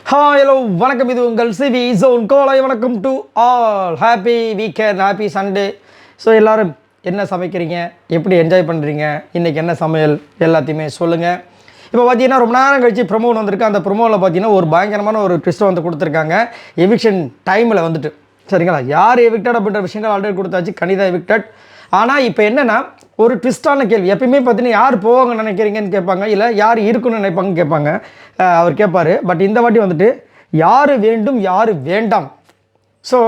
Hi hello வணக்கம், இது உங்கள் சிவி ஜோன் கோலை. வணக்கம் to all. Happy weekend, happy Sunday. So எல்லோரும் என்ன சமைக்கிறீங்க, எப்படி என்ஜாய் பண்ணுறீங்க, இன்றைக்கி என்ன சமையல் எல்லாத்தையுமே சொல்லுங்கள். இப்போ பார்த்தீங்கன்னா ரொம்ப நேரம் கழிச்சு ப்ரொமோ வந்திருக்கு. அந்த ப்ரொமோவில் பார்த்தீங்கன்னா ஒரு பயங்கரமான ஒரு ட்விஸ்ட்டை வந்து கொடுத்துருக்காங்க எவிக்ஷன் டைமில் வந்துட்டு. சரிங்களா, யார் எவிக்டட் அப்படின்ற விஷயங்கள் ஆல்ரெடி கொடுத்தாச்சு. கனிதா எவிக்டட். ஆனால் இப்போ என்னென்னா ஒரு ட்விஸ்டான கேள்வி. எப்பயுமே பார்த்தீங்கன்னா யார் போவாங்கன்னு நினைக்கிறீங்கன்னு கேட்பாங்க, இல்லை யார் இருக்குன்னு நினைப்பாங்கன்னு கேட்பாங்க. அவர் கேட்பார். பட் இந்த வாட்டி வந்துட்டு யார் வேண்டும் யார் வேண்டாம். ஸோ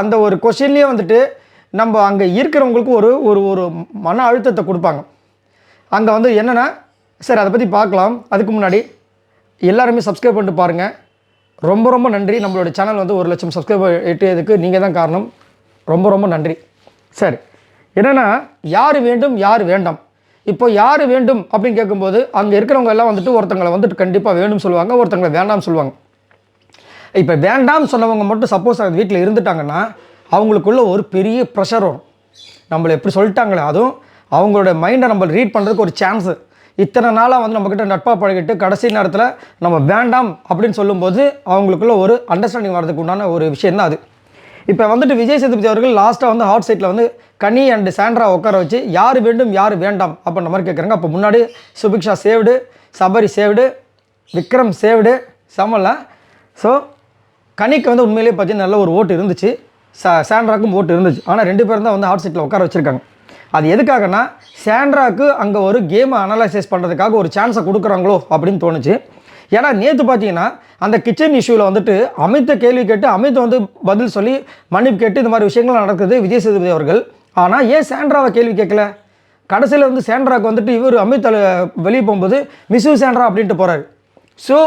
அந்த ஒரு கொஷின்லேயே வந்துட்டு நம்ம அங்கே இருக்கிறவங்களுக்கு ஒரு ஒரு ஒரு மன அழுத்தத்தை கொடுப்பாங்க. அங்கே வந்து என்னென்னா, சரி அதை பற்றி பார்க்கலாம். அதுக்கு முன்னாடி எல்லாருமே சப்ஸ்கிரைப் பண்ணிட்டு பாருங்கள். ரொம்ப ரொம்ப நன்றி. நம்மளோட சேனல் வந்து 1 லட்சம் சப்ஸ்கிரைபர் எட்டியதுக்கு நீங்கள் தான் காரணம். ரொம்ப ரொம்ப நன்றி. சரி, என்னென்னா யார் வேண்டும் யார் வேண்டாம். இப்போ யார் வேண்டும் அப்படின்னு கேட்கும்போது அங்கே இருக்கிறவங்க எல்லாம் வந்துட்டு ஒருத்தங்களை வந்துட்டு கண்டிப்பாக வேண்டும் சொல்லுவாங்க, ஒருத்தங்களை வேண்டாம் சொல்லுவாங்க. இப்போ வேண்டாம் சொன்னவங்க மட்டும் சப்போஸ் அந்த வீட்டில் இருந்துட்டாங்கன்னா அவங்களுக்குள்ள ஒரு பெரிய ப்ரெஷர் வரும். நம்மளை எப்படி சொல்லிட்டாங்களே, அதுவும் அவங்களோட மைண்டை நம்ம ரீட் பண்ணுறதுக்கு ஒரு சான்ஸு. இத்தனை நாளாக வந்து நம்மக்கிட்ட நட்பாக பழகிட்டு கடைசி நேரத்தில் நம்ம வேண்டாம் அப்படின்னு சொல்லும்போது அவங்களுக்குள்ள ஒரு அண்டர்ஸ்டாண்டிங் வரதுக்கு உண்டான ஒரு விஷயம் தான் அது. இப்போ வந்துட்டு விஜய் சேதுபதி அவர்கள் லாஸ்ட்டாக வந்து ஹாட் சைட்டில் வந்து கனி அண்ட் சாண்ட்ரா உட்கார வச்சு யார் வேண்டும் யார் வேண்டாம் அப்படின்ற மாதிரி கேட்குறாங்க. அப்போ முன்னாடி Subiksha saved, Sabari saved, Vikram saved, சமல. ஸோ கனிக்கு வந்து உண்மையிலேயே பார்த்தீங்கன்னா நல்ல ஒரு ஓட்டு இருந்துச்சு, சாண்ட்ராக்கும் ஓட்டு இருந்துச்சு. ஆனால் 2 பேரும் தான் வந்து ஹாட் சைட்டில் உட்கார வச்சுருக்காங்க. அது எதுக்காகனா சாண்ட்ராக்கு அங்கே ஒரு கேமை அனலைசைஸ் பண்ணுறதுக்காக ஒரு சான்ஸை கொடுக்குறாங்களோ அப்படின்னு தோணுச்சு. ஏன்னா நேற்று பார்த்தீங்கன்னா அந்த கிச்சன் இஷ்யூவில் வந்துட்டு அமித்தை கேள்வி கேட்டு அமித் வந்து பதில் சொல்லி மன்னிப்பு கேட்டு இந்த மாதிரி விஷயங்கள் நடக்குது விஜய் சேதுபதி அவர்கள். ஆனால் ஏன் சாண்ட்ராவை கேள்வி கேட்கல? கடைசியில் வந்து சாண்ட்ராவுக்கு வந்துட்டு இவர் அமித் வெளியே போகும்போது மிஸ்யூ சாண்ட்ரா அப்படின்ட்டு போகிறாரு. ஸோ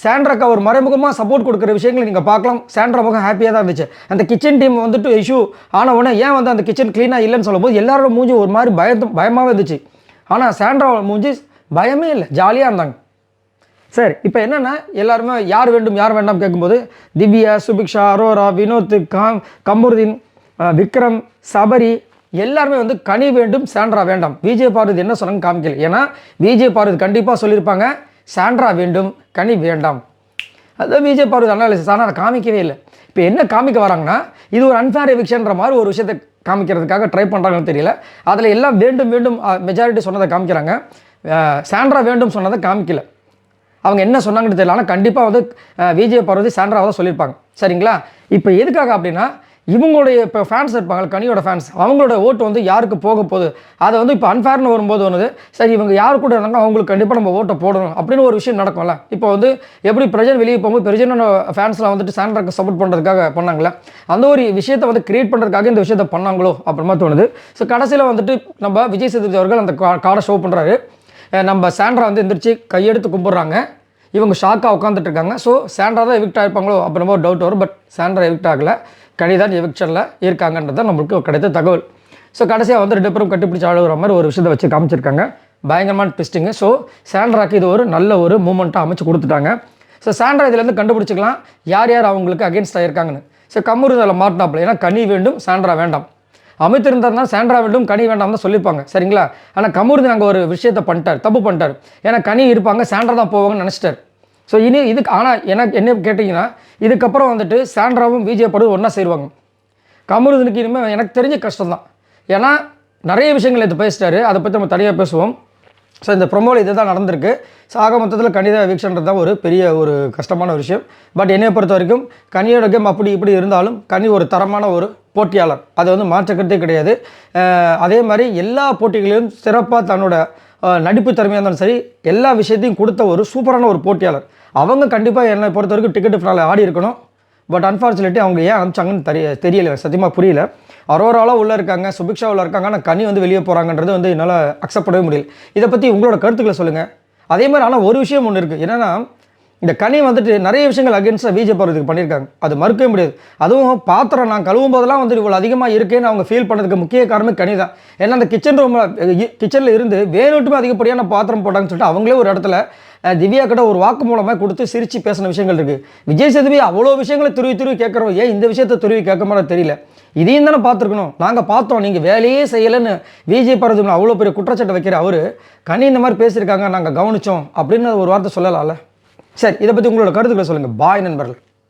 சாண்ட்ராக்கு அவர் மறைமுகமாக சப்போர்ட் கொடுக்குற விஷயங்களை நீங்கள் பார்க்கலாம். சாண்ட்ரா முகம் ஹாப்பியாக தான் இருந்துச்சு. அந்த கிச்சன் டீம் வந்துட்டு இஷ்யூ ஆன உடனே ஏன் வந்து அந்த கிச்சன் க்ளீனாக இல்லைன்னு சொல்லும்போது எல்லாரோட மூஞ்சி ஒரு மாதிரி பயமாகவே இருந்துச்சு. ஆனால் சாண்ட்ரா மூஞ்சி பயமே இல்லை, ஜாலியாக இருந்தாங்க. சரி, இப்போ என்னென்னா எல்லாருமே யார் வேண்டும் யார் வேண்டாம் கேட்கும்போது திவ்யா, சுபிக்ஷா, அரோரா, வினோத், கமருதீன், விக்ரம், சபரி எல்லாருமே வந்து கனி வேண்டும் சாண்ட்ரா வேண்டாம். விஜய் பார்வதி என்ன சொன்னாங்க காமிக்கல. ஏன்னா விஜய் பார்வதி கண்டிப்பாக சொல்லியிருப்பாங்க சாண்ட்ரா வேண்டும் கனி வேண்டாம். அதுதான் விஜய் பார்வதி அனாலிசிஸ். ஆனால் அதை காமிக்கவே இல்லை. இப்போ என்ன காமிக்க வராங்கன்னா இது ஒரு அன்ஃபேர் எவிக்ஷன்ற மாதிரி ஒரு விஷயத்தை காமிக்கிறதுக்காக ட்ரை பண்ணுறாங்கன்னு தெரியல. அதில் எல்லாம் வேண்டும் வேண்டும் மெஜாரிட்டி சொன்னதை காமிக்கிறாங்க, சாண்ட்ரா வேண்டும் சொன்னதை காமிக்கல. அவங்க என்ன சொன்னாங்கன்னு தெரியல. ஆனால் கண்டிப்பாக வந்து விஜய் பார்வதி சாண்ட்ராவை தான் சொல்லியிருப்பாங்க. சரிங்களா, இப்போ எதுக்காக அப்படின்னா இவங்களுடைய இப்போ ஃபேன்ஸ் இருப்பாங்க, கனியோட ஃபேன்ஸ், அவங்களோட ஓட்டு வந்து யாருக்கு போக போகுது அதை வந்து இப்போ அன்ஃபேர்னு வரும்போது வந்து சரி இவங்க யார் கூட இருந்தாங்க அவங்களுக்கு கண்டிப்பாக நம்ம ஓட்டை போடணும் அப்படின்னு ஒரு விஷயம் நடக்கும்ல. இப்போ வந்து எப்படி பிரஜன் வெளியே போகும்போது பிரஜனோட ஃபேன்ஸ்லாம் வந்துட்டு சாண்ட்ராக்கு சப்போர்ட் பண்ணுறதுக்காக பண்ணாங்களே, அந்த ஒரு விஷயத்தை வந்து கிரியேட் பண்ணுறதுக்காக இந்த விஷயத்தை பண்ணாங்களோ அப்புறமா தோணுது. ஸோ கடைசியில் வந்துட்டு நம்ம விஜய் சேதுபதி அவர்கள் அந்த கார்டை ஷோ பண்ணுறாரு. நம்ம சாண்ட்ரா வந்து எந்திரிச்சு கையெடுத்து கும்பிட்றாங்க. இவங்க ஷாக்காக உட்காந்துட்டு இருக்காங்க. ஸோ சாண்ட்ரா தான் எவிக்ட் ஆகிருப்பாங்களோ அப்புறமா ஒரு டவுட் வரும். பட் சாண்ட்ரா எவிக்ட் ஆகலை, கனிதான் எவிக்ஷனில் இருக்காங்கன்றது தான் நம்மளுக்கு கிடைத்த தகவல். ஸோ கடைசியாக வந்து 2 பேரும் கட்டிப்பிடிச்சு அழுகிற மாதிரி ஒரு விஷயத்தை வச்சு காமிச்சிருக்காங்க. பயங்கரமான ட்விஸ்டிங்கு. ஸோ சாண்ட்ராக்கு இது ஒரு நல்ல ஒரு மூமெண்ட்டாக அமைச்சு கொடுத்துட்டாங்க. ஸோ சாண்ட்ரா இதுலேருந்து கண்டுபிடிச்சிக்கலாம் யார் யார் அவங்களுக்கு அகேன்ஸ்டாக இருக்காங்கன்னு. ஸோ கமரு அதில் மாட்டினாப்பில். ஏன்னா கனி வேண்டும் சாண்ட்ரா வேண்டாம். அமித் இருந்தார்னா சாண்ட்ரா வேண்டும் கனி வேண்டாம் தான் சொல்லியிருப்பாங்க. சரிங்களா, ஆனால் கமருதீன் அங்கே ஒரு விஷயத்தை பண்ணிட்டார், தப்பு பண்ணிட்டார். ஏன்னா கனி இருப்பாங்க சாண்ட்ரா தான் போவாங்கன்னு நினச்சிட்டார். ஸோ இனி இதுக்கு ஆனால் எனக்கு என்ன கேட்டிங்கன்னா இதுக்கப்புறம் வந்துட்டு சாண்ட்ராவும் விஜய் பார்வதி ஒன்றா சேருவாங்க. கமருதீனுக்கு இனிமேல் எனக்கு தெரிஞ்ச கஷ்டம் தான். ஏன்னா நிறைய விஷயங்கள் இது பேசிட்டாரு, அதை பற்றி நம்ம தனியாக பேசுவோம். ஸோ இந்த ப்ரொமோவில் இது தான் நடந்திருக்கு. ஸோ ஆக மொத்தத்தில் கனிதா எவிக்ஷன்றது தான் ஒரு பெரிய ஒரு கஷ்டமான ஒரு விஷயம். பட் என்னை பொறுத்த வரைக்கும் கனியோட கேம் அப்படி இப்படி இருந்தாலும் கனி ஒரு தரமான ஒரு போட்டியாளர், அது வந்து மாற்றக்கருத்தே கிடையாது. அதே மாதிரி எல்லா போட்டிகளிலும் சிறப்பாக தன்னோட நடிப்பு திறமையாக இருந்தாலும் சரி எல்லா விஷயத்தையும் கொடுத்த ஒரு சூப்பரான ஒரு போட்டியாளர். அவங்க கண்டிப்பாக என்னை பொறுத்த வரைக்கும் டிக்கெட் ஃபினால ஆடி இருக்கணும். பட் அன்ஃபார்ச்சுனேட்லி அவங்க ஏன் அனுப்பிச்சாங்கன்னு தெரியல, சத்தியமாக புரியல. அரோராலாம் உள்ளே இருக்காங்க, சுபிக்ஷா உள்ளே இருக்காங்க, ஆனால் கனி வந்து வெளியே போகிறாங்கன்றது வந்து என்னால் அக்செப்ட் பண்ணவே முடியல. இதை பற்றி உங்களோட கருத்துக்களை சொல்லுங்கள். அதே மாதிரி ஆனால் ஒரு விஷயம் ஒன்று இருக்குது, என்னென்னா இந்த கனி வந்துட்டு நிறைய விஷயங்கள் அகேன்ஸ்டாக விஜய் பார்வதிக்கு பண்ணியிருக்காங்க, அது மறுக்கவே முடியாது. அதுவும் பாத்திரம் நான் கழுவும் போதெல்லாம் வந்து இவ்வளோ அதிகமாக இருக்கேன்னு அவங்க ஃபீல் பண்ணதுக்கு முக்கிய காரணமே கனி தான். ஏன்னா அந்த கிச்சனில் இருந்து வேணுட்டுமே அதிகப்படியான பாத்திரம் போட்டாங்கன்னு சொல்லிட்டு அவங்களே ஒரு இடத்துல திவ்யா கிட்ட ஒரு வாக்கு மூலமாக கொடுத்து சிரித்து பேசின விஷயங்கள் இருக்குது. விஜய் சேதுபதி அவ்வளோ விஷயங்களை துருவி கேட்குறோம், ஏன் இந்த விஷயத்தை துருவி கேட்க மாதிரி தெரியல. இதையும் தானே பார்த்துருக்கணும், நாங்கள் பார்த்தோம் நீங்கள் வேலையே செய்யலைன்னு விஜய் பார்வதி அவ்வளோ பெரிய குற்றச்சாட்டை வைக்கிற அவர் கனி இந்த மாதிரி பேசியிருக்காங்க நாங்கள் கவனித்தோம் அப்படின்னு ஒரு வார்த்தை சொல்லலாம்ல. சரி, இதை பற்றி உங்களோட கருத்துக்களை சொல்லுங்கள். பாய் நண்பர்கள்.